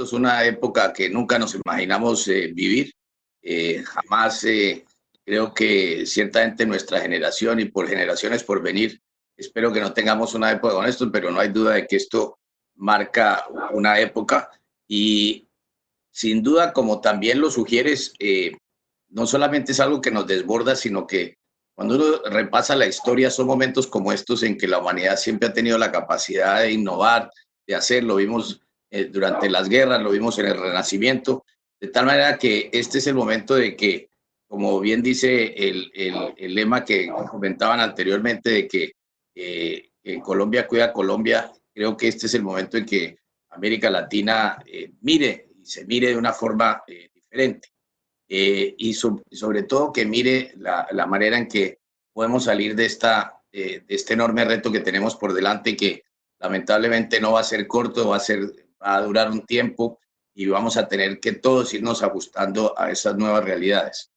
Esto es una época que nunca nos imaginamos vivir. Jamás creo que ciertamente nuestra generación y por generaciones por venir, espero que no tengamos una época con esto, pero no hay duda de que esto marca una época y sin duda, como también lo sugieres, no solamente es algo que nos desborda, sino que cuando uno repasa la historia, son momentos como estos en que la humanidad siempre ha tenido la capacidad de innovar, de hacer, lo vimos durante las guerras, lo vimos en el Renacimiento, de tal manera que este es el momento de que, como bien dice el lema que comentaban anteriormente, de que Colombia cuida a Colombia, creo que este es el momento en que América Latina mire y se mire de una forma diferente sobre todo que mire la manera en que podemos salir de este enorme reto que tenemos por delante, que lamentablemente no va a ser corto, va a durar un tiempo y vamos a tener que todos irnos ajustando a esas nuevas realidades.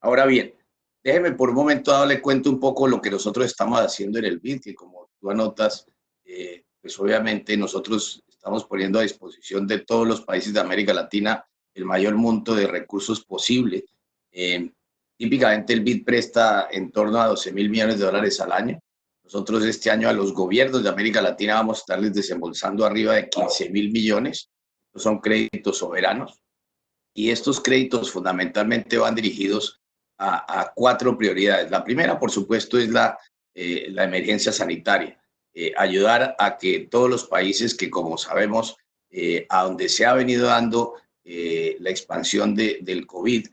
Ahora bien, déjeme por un momento darle cuenta un poco lo que nosotros estamos haciendo en el BID, que como tú anotas, pues obviamente nosotros estamos poniendo a disposición de todos los países de América Latina el mayor monto de recursos posible. Eh, Típicamente el BID presta en torno a 12.000 millones de dólares al año. Nosotros este año a los gobiernos de América Latina vamos a estarles desembolsando arriba de 15.000 millones. Estos son créditos soberanos y estos créditos fundamentalmente van dirigidos a cuatro prioridades. La primera, por supuesto, es la emergencia sanitaria. Ayudar a que todos los países que, como sabemos, a donde se ha venido dando la expansión del COVID,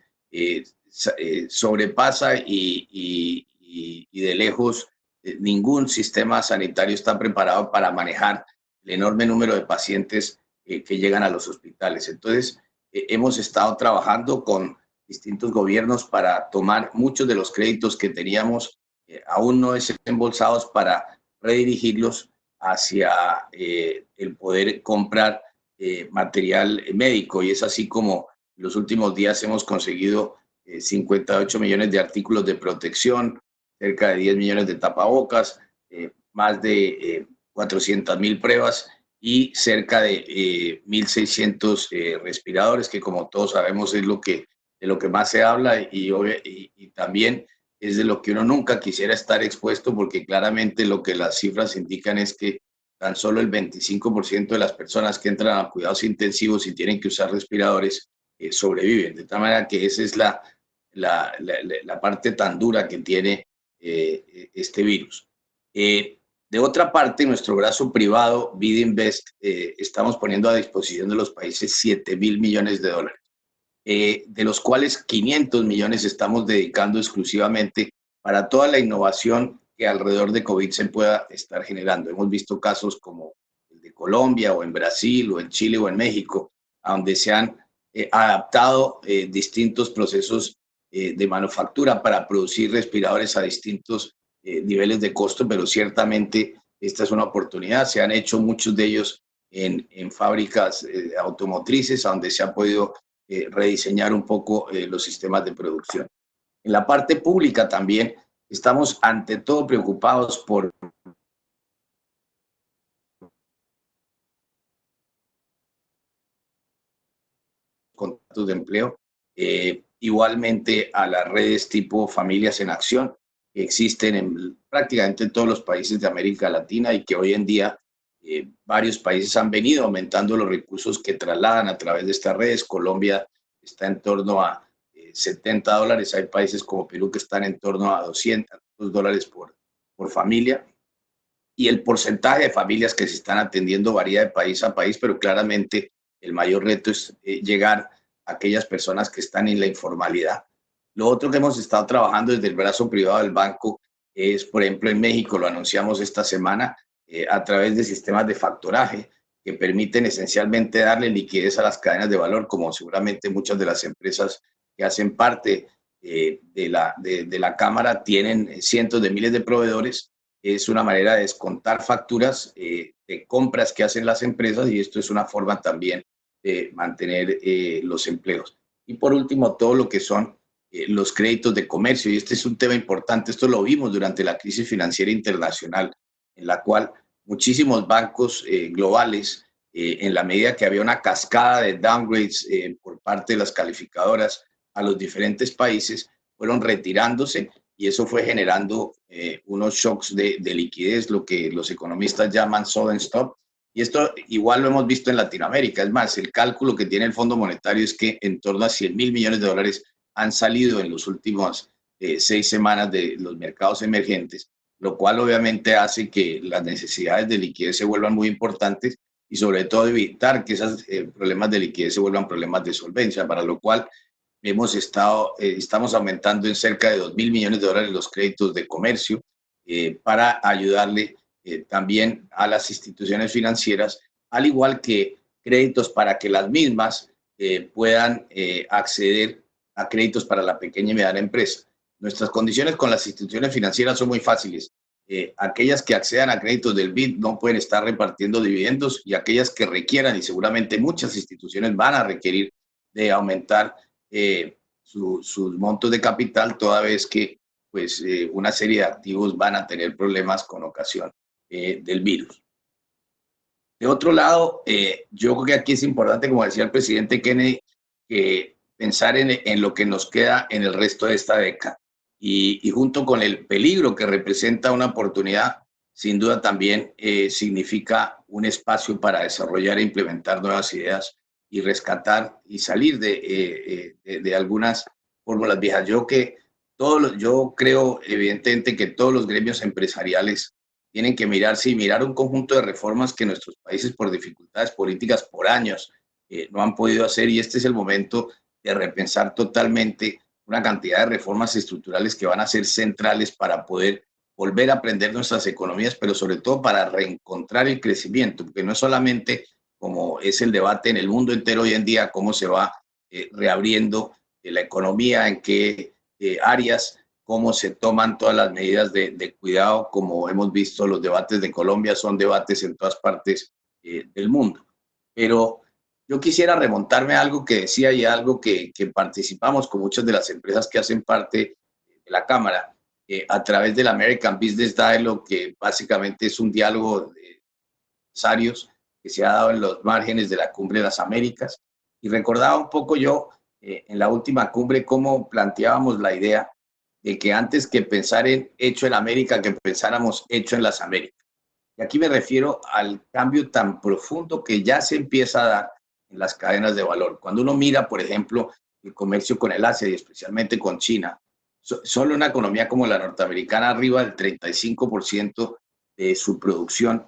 sobrepasa y de lejos ningún sistema sanitario está preparado para manejar el enorme número de pacientes que llegan a los hospitales. Entonces, hemos estado trabajando con distintos gobiernos para tomar muchos de los créditos que teníamos aún no desembolsados para redirigirlos hacia el poder comprar material médico. Y es así como en los últimos días hemos conseguido 58 millones de artículos de protección, cerca de 10 millones de tapabocas, más de 400.000 pruebas y cerca de 1.600 respiradores, que como todos sabemos es de lo que más se habla y también es de lo que uno nunca quisiera estar expuesto, porque claramente lo que las cifras indican es que tan solo el 25% de las personas que entran a cuidados intensivos y tienen que usar respiradores sobreviven. De tal manera que esa es la parte tan dura que tiene este virus. De otra parte, nuestro brazo privado, BID Invest, estamos poniendo a disposición de los países 7.000 millones de dólares, de los cuales 500 millones estamos dedicando exclusivamente para toda la innovación que alrededor de COVID se pueda estar generando. Hemos visto casos como el de Colombia o en Brasil o en Chile o en México, a donde se han adaptado distintos procesos de manufactura para producir respiradores a distintos niveles de costo, pero ciertamente esta es una oportunidad. Se han hecho muchos de ellos en fábricas automotrices, a donde se ha podido rediseñar un poco los sistemas de producción. En la parte pública también estamos ante todo preocupados por contratos de empleo, igualmente a las redes tipo Familias en Acción, que existen prácticamente en todos los países de América Latina y que hoy en día varios países han venido aumentando los recursos que trasladan a través de estas redes. Colombia está en torno a $70. Hay países como Perú que están en torno a $200 por familia. Y el porcentaje de familias que se están atendiendo varía de país a país, pero claramente el mayor reto es llegar a aquellas personas que están en la informalidad. Lo otro que hemos estado trabajando desde el brazo privado del banco es, por ejemplo, en México, lo anunciamos esta semana, a través de sistemas de factoraje que permiten esencialmente darle liquidez a las cadenas de valor, como seguramente muchas de las empresas que hacen parte de la Cámara tienen cientos de miles de proveedores. Es una manera de descontar facturas de compras que hacen las empresas y esto es una forma también de mantener los empleos. Y por último, todo lo que son los créditos de comercio. Y este es un tema importante. Esto lo vimos durante la crisis financiera internacional, en la cual muchísimos bancos globales en la medida que había una cascada de downgrades por parte de las calificadoras a los diferentes países, fueron retirándose y eso fue generando unos shocks de liquidez, lo que los economistas llaman sudden stop. Y esto igual lo hemos visto en Latinoamérica. Es más, el cálculo que tiene el Fondo Monetario es que en torno a 100.000 millones de dólares han salido en los últimos 6 semanas de los mercados emergentes, lo cual obviamente hace que las necesidades de liquidez se vuelvan muy importantes y sobre todo evitar que esos problemas de liquidez se vuelvan problemas de solvencia, para lo cual estamos aumentando en cerca de 2.000 millones de dólares los créditos de comercio para ayudarle también a las instituciones financieras, al igual que créditos para que las mismas puedan acceder a créditos para la pequeña y mediana empresa. Nuestras condiciones con las instituciones financieras son muy fáciles. Aquellas que accedan a créditos del BID no pueden estar repartiendo dividendos y aquellas que requieran, y seguramente muchas instituciones van a requerir de aumentar sus montos de capital, toda vez que pues, una serie de activos van a tener problemas con ocasión del virus. De otro lado, yo creo que aquí es importante, como decía el presidente Kennedy, pensar en lo que nos queda en el resto de esta década. Y junto con el peligro que representa una oportunidad, sin duda también significa un espacio para desarrollar e implementar nuevas ideas y rescatar y salir de algunas fórmulas viejas. Yo creo evidentemente que todos los gremios empresariales tienen que mirarse y mirar un conjunto de reformas que nuestros países por dificultades políticas por años no han podido hacer, y este es el momento de repensar totalmente una cantidad de reformas estructurales que van a ser centrales para poder volver a aprender nuestras economías, pero sobre todo para reencontrar el crecimiento, porque no es solamente como es el debate en el mundo entero hoy en día, cómo se va reabriendo la economía, en qué áreas, cómo se toman todas las medidas de cuidado. Como hemos visto, los debates de Colombia son debates en todas partes del mundo. Pero yo quisiera remontarme a algo que decía y algo que participamos con muchas de las empresas que hacen parte de la Cámara a través del American Business Dialogue, que básicamente es un diálogo de empresarios que se ha dado en los márgenes de la Cumbre de las Américas. Y recordaba un poco yo en la última cumbre cómo planteábamos la idea de que antes que pensar en hecho en América, que pensáramos hecho en las Américas. Y aquí me refiero al cambio tan profundo que ya se empieza a dar en las cadenas de valor. Cuando uno mira, por ejemplo, el comercio con el Asia y especialmente con China, solo una economía como la norteamericana, arriba del 35% de su producción,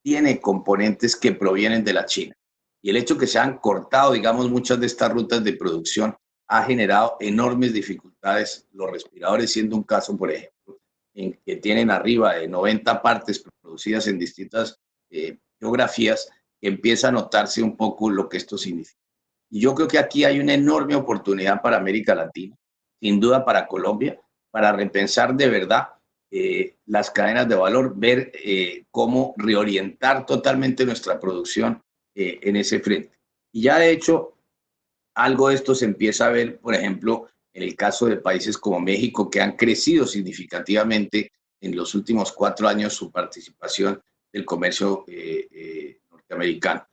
tiene componentes que provienen de la China. Y el hecho que se han cortado, digamos, muchas de estas rutas de producción ha generado enormes dificultades, los respiradores siendo un caso, por ejemplo, en que tienen arriba de 90 partes producidas en distintas geografías, que empieza a notarse un poco lo que esto significa. Y yo creo que aquí hay una enorme oportunidad para América Latina, sin duda para Colombia, para repensar de verdad las cadenas de valor, ver cómo reorientar totalmente nuestra producción en ese frente. Y ya de hecho, algo de esto se empieza a ver, por ejemplo, en el caso de países como México, que han crecido significativamente en los últimos 4 años su participación del comercio norteamericano.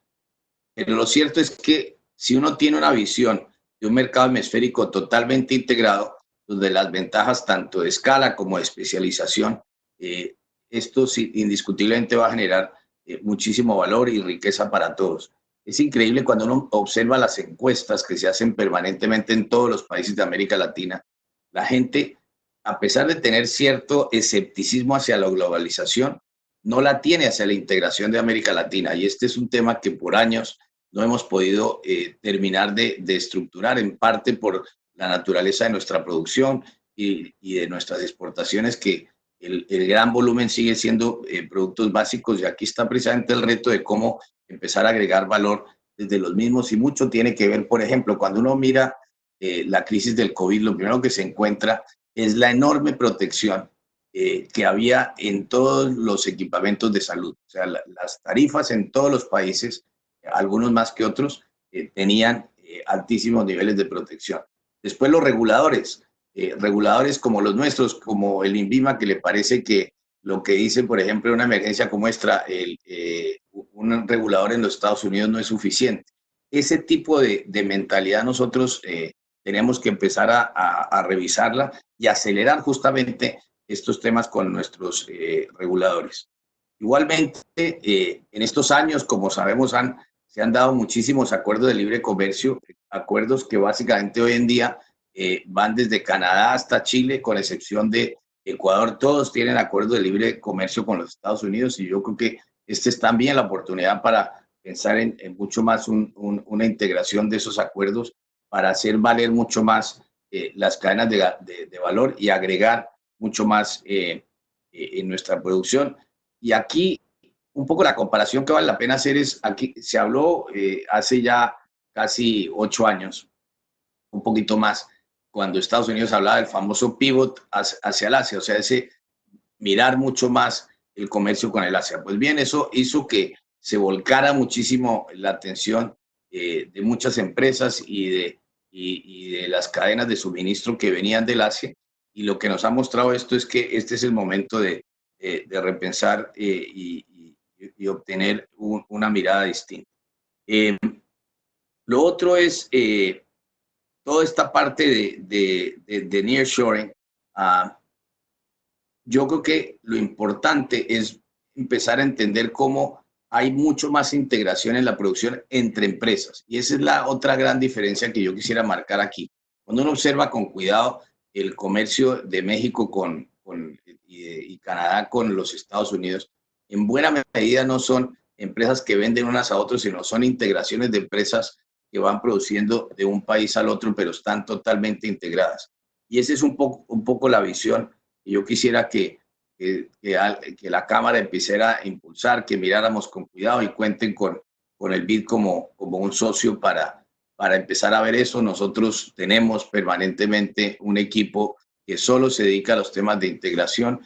Pero lo cierto es que si uno tiene una visión de un mercado hemisférico totalmente integrado, donde las ventajas tanto de escala como de especialización, esto sí, indiscutiblemente va a generar muchísimo valor y riqueza para todos. Es increíble cuando uno observa las encuestas que se hacen permanentemente en todos los países de América Latina. La gente, a pesar de tener cierto escepticismo hacia la globalización, no la tiene hacia la integración de América Latina. Y este es un tema que por años no hemos podido terminar de estructurar, en parte por la naturaleza de nuestra producción y de nuestras exportaciones, que el gran volumen sigue siendo productos básicos, y aquí está precisamente el reto de cómo empezar a agregar valor desde los mismos, y mucho tiene que ver, por ejemplo, cuando uno mira la crisis del COVID, lo primero que se encuentra es la enorme protección que había en todos los equipamientos de salud. O sea, las tarifas en todos los países, algunos más que otros, tenían altísimos niveles de protección. Después los reguladores, reguladores como los nuestros, como el INVIMA, que le parece que lo que dice, por ejemplo, una emergencia como esta, un regulador en los Estados Unidos no es suficiente. Ese tipo de mentalidad nosotros tenemos que empezar a revisarla y acelerar justamente estos temas con nuestros reguladores. Igualmente, en estos años, como sabemos, se han dado muchísimos acuerdos de libre comercio, acuerdos que básicamente hoy en día van desde Canadá hasta Chile, con excepción de Ecuador. Todos tienen acuerdos de libre comercio con los Estados Unidos y yo creo que este es también la oportunidad para pensar en mucho más una integración de esos acuerdos para hacer valer mucho más las cadenas de valor y agregar mucho más en nuestra producción. Y aquí un poco la comparación que vale la pena hacer es, aquí se habló hace ya casi 8 años, un poquito más, cuando Estados Unidos hablaba del famoso pivot hacia el Asia, o sea, ese mirar mucho más el comercio con el Asia. Pues bien, eso hizo que se volcara muchísimo la atención de muchas empresas y de las cadenas de suministro que venían del Asia. Y lo que nos ha mostrado esto es que este es el momento de repensar y obtener una mirada distinta. Lo otro es toda esta parte de nearshoring. Yo creo que lo importante es empezar a entender cómo hay mucho más integración en la producción entre empresas. Y esa es la otra gran diferencia que yo quisiera marcar aquí. Cuando uno observa con cuidado el comercio de México y Canadá con los Estados Unidos, en buena medida no son empresas que venden unas a otras, sino son integraciones de empresas que van produciendo de un país al otro, pero están totalmente integradas. Y esa es un poco la visión que yo quisiera que la Cámara empezara a impulsar, que miráramos con cuidado y cuenten con el BID como un socio para empezar a ver eso. Nosotros tenemos permanentemente un equipo que solo se dedica a los temas de integración,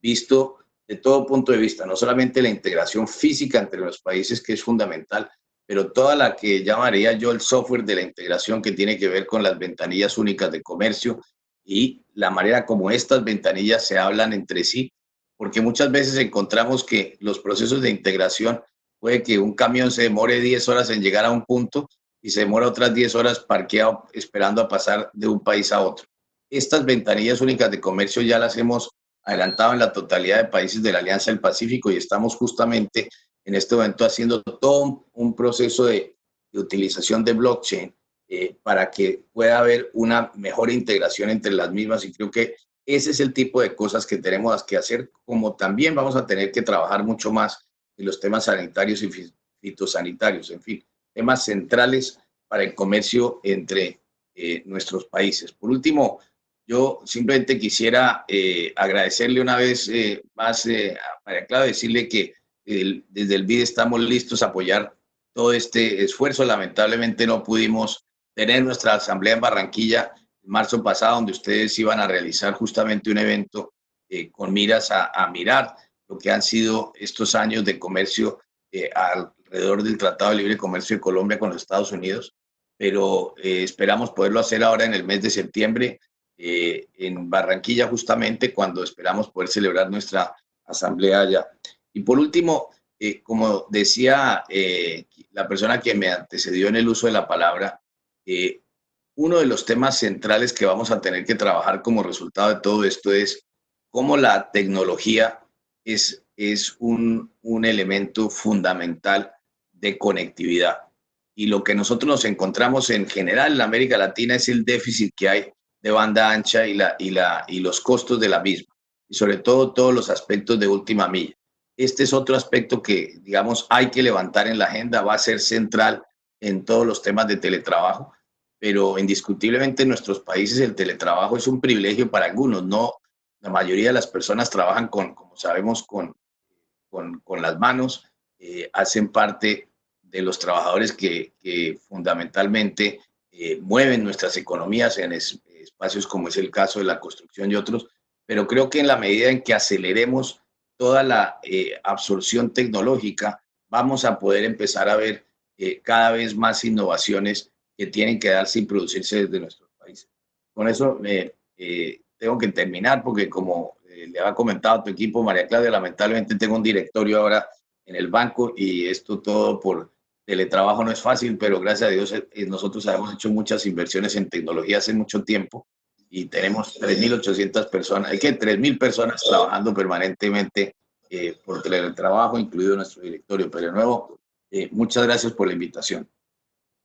visto de todo punto de vista, no solamente la integración física entre los países, que es fundamental, pero toda la que llamaría yo el software de la integración que tiene que ver con las ventanillas únicas de comercio y la manera como estas ventanillas se hablan entre sí, porque muchas veces encontramos que los procesos de integración puede que un camión se demore 10 horas en llegar a un punto y se demora otras 10 horas parqueado esperando a pasar de un país a otro. Estas ventanillas únicas de comercio ya las hemos adelantado en la totalidad de países de la Alianza del Pacífico y estamos justamente en este momento haciendo todo un proceso de utilización de blockchain para que pueda haber una mejor integración entre las mismas y creo que ese es el tipo de cosas que tenemos que hacer, como también vamos a tener que trabajar mucho más en los temas sanitarios y fitosanitarios, en fin, temas centrales para el comercio entre nuestros países. Por último, yo simplemente quisiera agradecerle una vez más a María Clara, decirle que desde el BID estamos listos a apoyar todo este esfuerzo. Lamentablemente no pudimos tener nuestra asamblea en Barranquilla en marzo pasado, donde ustedes iban a realizar justamente un evento con miras a mirar lo que han sido estos años de comercio alrededor del Tratado de Libre Comercio de Colombia con los Estados Unidos, pero esperamos poderlo hacer ahora en el mes de septiembre en Barranquilla, justamente cuando esperamos poder celebrar nuestra asamblea allá. Y por último, como decía la persona que me antecedió en el uso de la palabra, uno de los temas centrales que vamos a tener que trabajar como resultado de todo esto es cómo la tecnología es un elemento fundamental de conectividad. Y lo que nosotros nos encontramos en general en América Latina es el déficit que hay de banda ancha y los costos de la misma. Y sobre todo todos los aspectos de última milla. Este es otro aspecto que, digamos, hay que levantar en la agenda, va a ser central en todos los temas de teletrabajo, pero indiscutiblemente en nuestros países el teletrabajo es un privilegio para algunos, no la mayoría de las personas trabajan como sabemos, con las manos, hacen parte de los trabajadores que fundamentalmente mueven nuestras economías en espacios como es el caso de la construcción y otros, pero creo que en la medida en que aceleremos toda la absorción tecnológica, vamos a poder empezar a ver cada vez más innovaciones que tienen que darse y producirse desde nuestros países. Con eso tengo que terminar porque como le había comentado a tu equipo, María Claudia, lamentablemente tengo un directorio ahora en el banco, y esto todo por teletrabajo no es fácil, pero gracias a Dios nosotros hemos hecho muchas inversiones en tecnología hace mucho tiempo y tenemos 3.800 personas, hay que 3.000 personas trabajando permanentemente por teletrabajo, incluido nuestro directorio. Pero de nuevo, muchas gracias por la invitación.